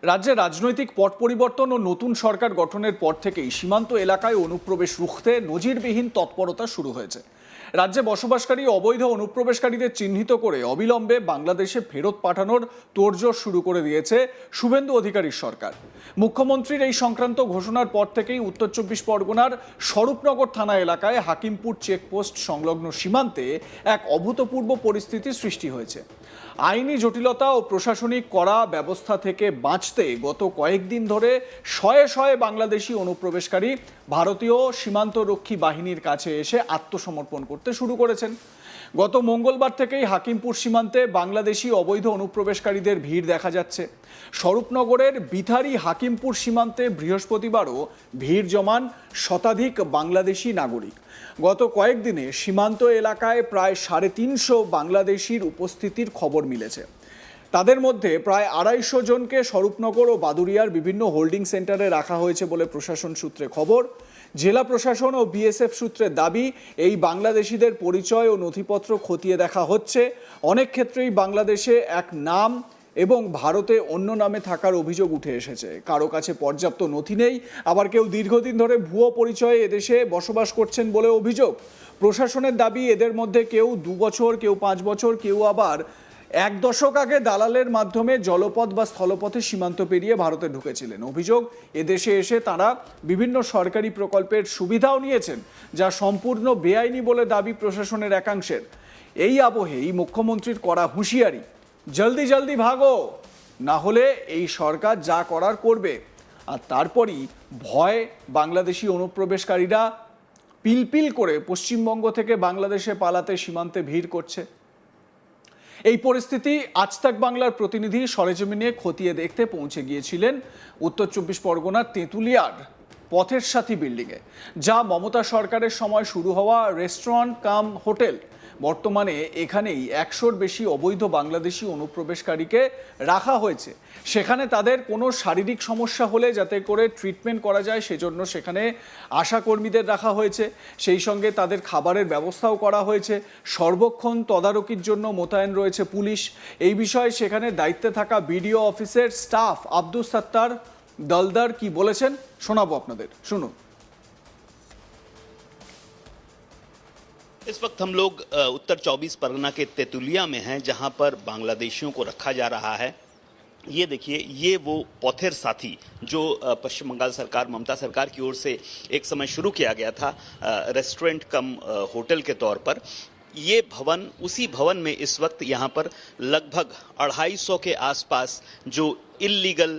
রাজ্যে রাজনৈতিক পট পরিবর্তন ও নতুন সরকার গঠনের পর থেকেই সীমান্ত এলাকায় অনুপ্রবেশ রুখতে নজিরবিহীন তৎপরতা শুরু হয়েছে। রাজ্যে বসবাসকারী অবৈধ অনুপ্রবেশকারীদের চিহ্নিত করে অবিলম্বে বাংলাদেশে ফেরত পাঠানোর তোড়জোড় শুরু করে দিয়েছে শুভেন্দু অধিকারীর সরকার। মুখ্যমন্ত্রীর এই সংক্রান্ত ঘোষণার পর থেকেই উত্তর চব্বিশ পরগনার স্বরূপনগর থানা এলাকায় হাকিমপুর চেকপোস্ট সংলগ্ন সীমান্তে এক অভূতপূর্ব পরিস্থিতির সৃষ্টি হয়েছে। আইনি জটিলতা ও প্রশাসনিক কড়া ব্যবস্থা থেকে বাঁচতে গত কয়েকদিন ধরে শয়ে শয়ে বাংলাদেশি অনুপ্রবেশকারী ভারতীয় সীমান্তরক্ষী বাহিনীর কাছে এসে আত্মসমর্পণ করতে শুরু করেছেন। গত মঙ্গলবার থেকেই হাকিমপুর সীমান্তে বাংলাদেশি অবৈধ অনুপ্রবেশকারীদের ভিড় দেখা যাচ্ছে। স্বরূপনগরের বিথারি হাকিমপুর সীমান্তে বৃহস্পতিবারও ভিড় জমান শতাধিক বাংলাদেশি নাগরিক। গত কয়েকদিনে সীমান্ত এলাকায় প্রায় 350 বাংলাদেশির উপস্থিতির খবর মিলেছে। তাদের মধ্যে প্রায় 250 জনকে স্বরূপনগর ও বাদুড়িয়ার বিভিন্ন হোল্ডিং সেন্টারে রাখা হয়েছে বলে প্রশাসন সূত্রে খবর। জেলা প্রশাসন ও বিএসএফ সূত্রের দাবি, এই বাংলাদেশিদের পরিচয় ও নথিপত্র খতিয়ে দেখা হচ্ছে। অনেক ক্ষেত্রেই বাংলাদেশে এক নাম এবং ভারতে অন্য নামে থাকার অভিযোগ উঠে এসেছে। কারো কাছে পর্যাপ্ত নথি নেই, আবার কেউ দীর্ঘদিন ধরে ভুয়ো পরিচয়ে এদেশে বসবাস করছেন বলে অভিযোগ। প্রশাসনের দাবি, এদের মধ্যে কেউ 2 বছর, কেউ 5 বছর, কেউ আবার 1 দশক আগে দালালের মাধ্যমে জলপথ বা স্থলপথে সীমান্ত পেরিয়ে ভারতে ঢুকেছিলেন। অভিযোগ, এদেশে এসে তারা বিভিন্ন সরকারি প্রকল্পের সুবিধাও নিয়েছেন, যা সম্পূর্ণ বেআইনি বলে দাবি প্রশাসনের একাংশের। এই আবহেই মুখ্যমন্ত্রীর কড়া হুঁশিয়ারি, জলদি জলদি ভাগো, না হলে এই সরকার যা করার করবে। আর তারপরই ভয়, বাংলাদেশি অনুপ্রবেশকারীরা পিলপিল করে পশ্চিমবঙ্গ থেকে বাংলাদেশে পালাতে সীমান্তে ভিড় করছে। এই পরিস্থিতি আজ তাক বাংলার প্রতিনিধি সরেজমিনে খতিয়ে দেখতে পৌঁছে গিয়েছিলেন উত্তর চব্বিশ পরগনার তেঁতুলিয়ার পথের সাথী বিল্ডিংয়ে, যা মমতা সরকারের সময় শুরু হওয়া রেস্টুরেন্ট কাম হোটেল। বর্তমানে এখানেই 100-র বেশি অবৈধ বাংলাদেশি অনুপ্রবেশকারীকে রাখা হয়েছে। সেখানে তাদের কোনো শারীরিক সমস্যা হলে যাতে করে ট্রিটমেন্ট করা যায়, সেজন্য সেখানে আশাকর্মীদের রাখা হয়েছে। সেই সঙ্গে তাদের খাবারের ব্যবস্থাও করা হয়েছে। সর্বক্ষণ তদারকির জন্য মোতায়েন রয়েছে পুলিশ। এই বিষয়ে সেখানে দায়িত্বে থাকা বিডিও অফিসের স্টাফ আব্দুস সাত্তার দলদার কি বলেছেন শোনাবো আপনাদের, শুনুন। इस वक्त हम लोग उत्तर 24 परगना के तेतुलिया में हैं, जहां पर बांग्लादेशियों को रखा जा रहा है। ये देखिए, ये वो पौथेर साथी जो पश्चिम बंगाल सरकार, ममता सरकार की ओर से एक समय शुरू किया गया था रेस्टोरेंट कम होटल के तौर पर। ये भवन, उसी भवन में इस वक्त यहाँ पर लगभग 250 के आसपास जो इल्लीगल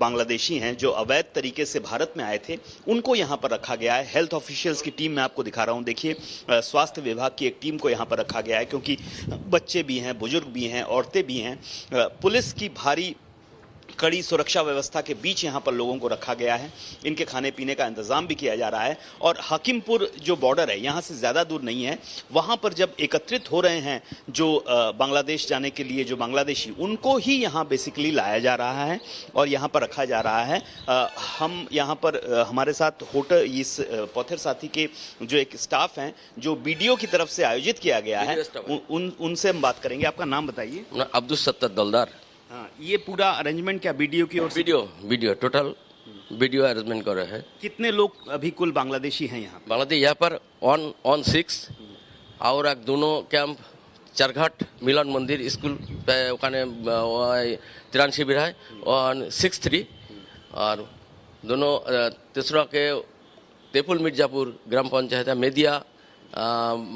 बांग्लादेशी हैं, जो अवैध तरीके से भारत में आए थे, उनको यहाँ पर रखा गया है। हेल्थ ऑफिशियल्स की टीम मैं आपको दिखा रहा हूँ। देखिए, स्वास्थ्य विभाग की एक टीम को यहाँ पर रखा गया है, क्योंकि बच्चे भी हैं, बुजुर्ग भी हैं, औरतें भी हैं। पुलिस की भारी कड़ी सुरक्षा व्यवस्था के बीच यहाँ पर लोगों को रखा गया है। इनके खाने पीने का इंतजाम भी किया जा रहा है। और हकीमपुर जो बॉर्डर है, यहाँ से ज़्यादा दूर नहीं है, वहाँ पर जब एकत्रित हो रहे हैं जो बांग्लादेश जाने के लिए जो बांग्लादेशी, उनको ही यहाँ बेसिकली लाया जा रहा है और यहाँ पर रखा जा रहा है। हम यहाँ पर हमारे साथ होटल, इस पौथेर साथी के जो एक स्टाफ हैं, जो बीडीओ की तरफ से आयोजित किया गया है, उनसे हम बात करेंगे। आपका नाम बताइए। अब्दुल सत्तार दलदार। हाँ, ये पूरा अरेंजमेंट क्या बीडीओ की ओर से? वीडियो टोटल वीडियो अरेंजमेंट कर रहे हैं। कितने लोग अभी कुल बांग्लादेशी हैं यहाँ? बांग्लादेश यहाँ पर ऑन 6 और एक दोनों कैंप चारघाट मिलन मंदिर स्कूल पे ওখানে ত্রাণ শিবির है और 6-3 और दोनों तीसरा के तेपुल मिर्जापुर ग्राम पंचायत मेदिया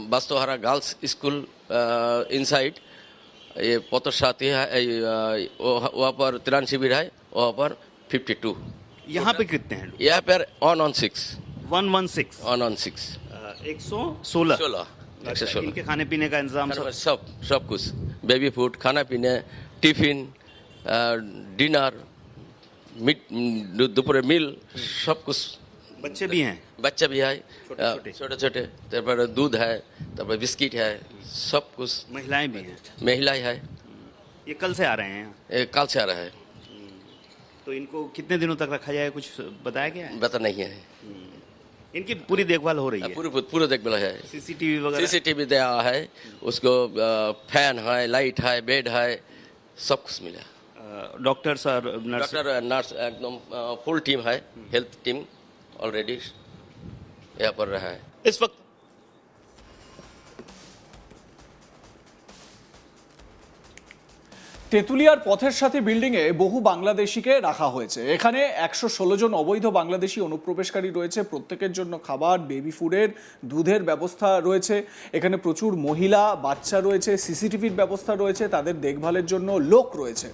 बास्तोहारा गर्ल्स स्कूल इनसाइड ये पौथेर साथी है। वहाँ पर त्राण शिविर है, वहाँ पर 52। यहाँ पे कितने हैं लोग? यहाँ पर ऑन 6 116 ऑन 6 116। 116। इनके खाने पीने का इंतजाम सब कुछ, बेबी फूड, खाना पीने, टिफिन, डिनर, दोपहर मील, सब कुछ। बच्चे भी हैं? बच्चा भी है, छोटे छोटे। तरह दूध है, तरह बिस्किट है, सब कुछ। महिलाएं भी हैं? महिलाएं है। ये कल से आ रहे हैं? कल से आ रहा है। तो इनको कितने दिनों तक रखा जाए, कुछ बताया गया है? बता नहीं है। इनकी पूरी देखभाल हो रही है? पूरी देखभाल है। सीसीटीवी वगैरह? सीसीटीवी दिया है उसको, फैन है, लाइट है, बेड है, सब कुछ मिला। डॉक्टर्स और नर्स डॉक्टर नर्स एकदम फुल टीम है, हेल्थ टीम ऑलरेडी यहाँ पर रहा है। इस वक्त তেঁতুলিয়ার পথের সাথে বিল্ডিংয়ে বহু বাংলাদেশিকে রাখা হয়েছে। এখানে 116 জন অবৈধ বাংলাদেশি অনুপ্রবেশকারী রয়েছে। প্রত্যেকের জন্য খাবার, বেবি ফুডের, দুধের ব্যবস্থা রয়েছে। এখানে প্রচুর মহিলা, বাচ্চা রয়েছে, সিসিটিভির ব্যবস্থা রয়েছে, তাদের দেখভালের জন্য লোক রয়েছে।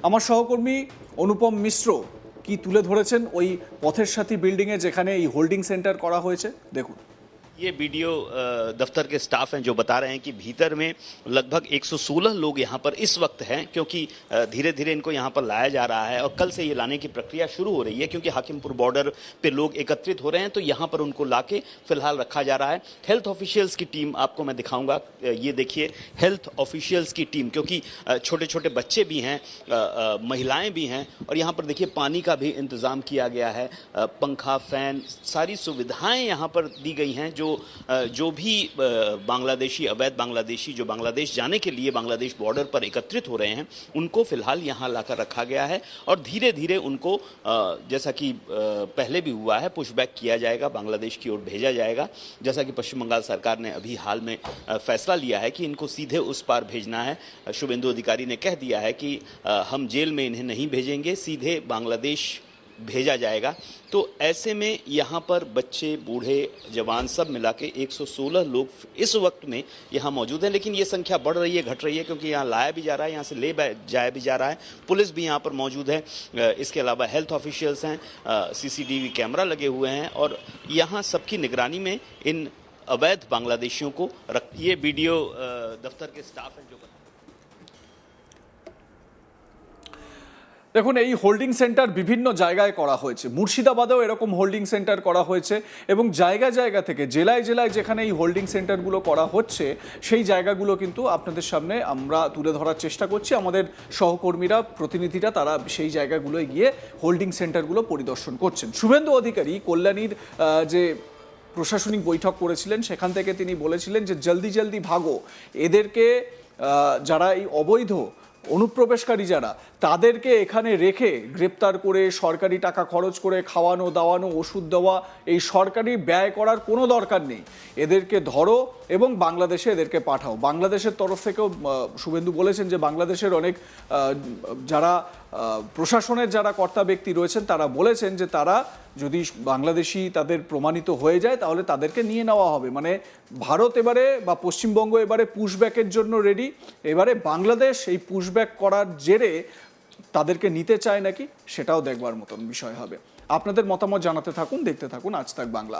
আমার সহকর্মী অনুপম মিশ্র কি তুলে ধরেছেন ওই পথের সাথী বিল্ডিংয়ে যেখানে এই হোল্ডিং সেন্টার করা হয়েছে, দেখুন। ये वीडियो दफ्तर के स्टाफ हैं जो बता रहे हैं कि भीतर में लगभग 116 लोग यहाँ पर इस वक्त हैं, क्योंकि धीरे धीरे इनको यहाँ पर लाया जा रहा है और कल से ये लाने की प्रक्रिया शुरू हो रही है, क्योंकि हाकिमपुर बॉर्डर पे लोग एकत्रित हो रहे हैं, तो यहाँ पर उनको लाके फिलहाल रखा जा रहा है। हेल्थ ऑफिशियल्स की टीम आपको मैं दिखाऊंगा, ये देखिए हेल्थ ऑफिशियल्स की टीम, क्योंकि छोटे छोटे बच्चे भी हैं, महिलाएं भी हैं, और यहाँ पर देखिए पानी का भी इंतज़ाम किया गया है, पंखा, फैन, सारी सुविधाएं यहाँ पर दी गई हैं। जो भी बांग्लादेशी, अवैध बांग्लादेशी जो बांग्लादेश जाने के लिए बांग्लादेश बॉर्डर पर एकत्रित हो रहे हैं, उनको फिलहाल यहाँ लाकर रखा गया है और धीरे धीरे उनको जैसा कि पहले भी हुआ है पुशबैक किया जाएगा, बांग्लादेश की ओर भेजा जाएगा। जैसा कि पश्चिम बंगाल सरकार ने अभी हाल में फैसला लिया है कि इनको सीधे उस पार भेजना है। शुभेंदु अधिकारी ने कह दिया है कि हम जेल में इन्हें नहीं भेजेंगे, सीधे बांग्लादेश भेजा जाएगा। तो ऐसे में यहाँ पर बच्चे, बूढ़े, जवान सब मिला के 116 लोग इस वक्त में यहाँ मौजूद हैं, लेकिन ये संख्या बढ़ रही है, घट रही है, क्योंकि यहाँ लाया भी जा रहा है, यहाँ से ले जाया भी जा रहा है। पुलिस भी यहाँ पर मौजूद है, इसके अलावा हेल्थ ऑफिशियल्स हैं, सीसीटीवी कैमरा लगे हुए हैं और यहाँ सबकी निगरानी में इन अवैध बांग्लादेशियों को ये वीडियो दफ्तर के स्टाफ हैं जो দেখুন, এই হোল্ডিং সেন্টার বিভিন্ন জায়গায় করা হয়েছে। মুর্শিদাবাদেও এরকম হোল্ডিং সেন্টার করা হয়েছে এবং জায়গা জায়গা থেকে জেলায় জেলায় যেখানে এই হোল্ডিং সেন্টারগুলো করা হচ্ছে সেই জায়গাগুলো কিন্তু আপনাদের সামনে আমরা তুলে ধরার চেষ্টা করছি। আমাদের সহকর্মীরা, প্রতিনিধিরা তারা সেই জায়গাগুলোয় গিয়ে হোল্ডিং সেন্টারগুলো পরিদর্শন করছেন। শুভেন্দু অধিকারী কল্যাণীর যে প্রশাসনিক বৈঠক করেছিলেন সেখান থেকে তিনি বলেছিলেন যে জলদি জলদি ভাগো, এদেরকে যারা এই অবৈধ অনুপ্রবেশকারী যারা, তাদেরকে এখানে রেখে গ্রেপ্তার করে সরকারি টাকা খরচ করে খাওয়ানো দাওয়ানো, ওষুধ দেওয়া, এই সরকারি ব্যয় করার কোনো দরকার নেই। এদেরকে ধরো এবং বাংলাদেশে এদেরকে পাঠাও। বাংলাদেশের তরফ থেকেও শুভেন্দু বলেছেন যে বাংলাদেশের অনেক যারা প্রশাসনের যারা কর্তা ব্যক্তি রয়েছেন তারা বলেছেন যে তারা যদি বাংলাদেশি তাদের প্রমাণিত হয়ে যায় তাহলে তাদেরকে নিয়ে নেওয়া হবে। মানে ভারত এবারে বা পশ্চিমবঙ্গ এবারে পুশব্যাকের জন্য রেডি। এবারে বাংলাদেশ এই পুশব্যাক করার জেরে তাদেরকে নিতে চায় নাকি সেটাও দেখবার মতন বিষয় হবে। আপনাদের মতামত জানাতে থাকুন, দেখতে থাকুন আজ তাক বাংলা।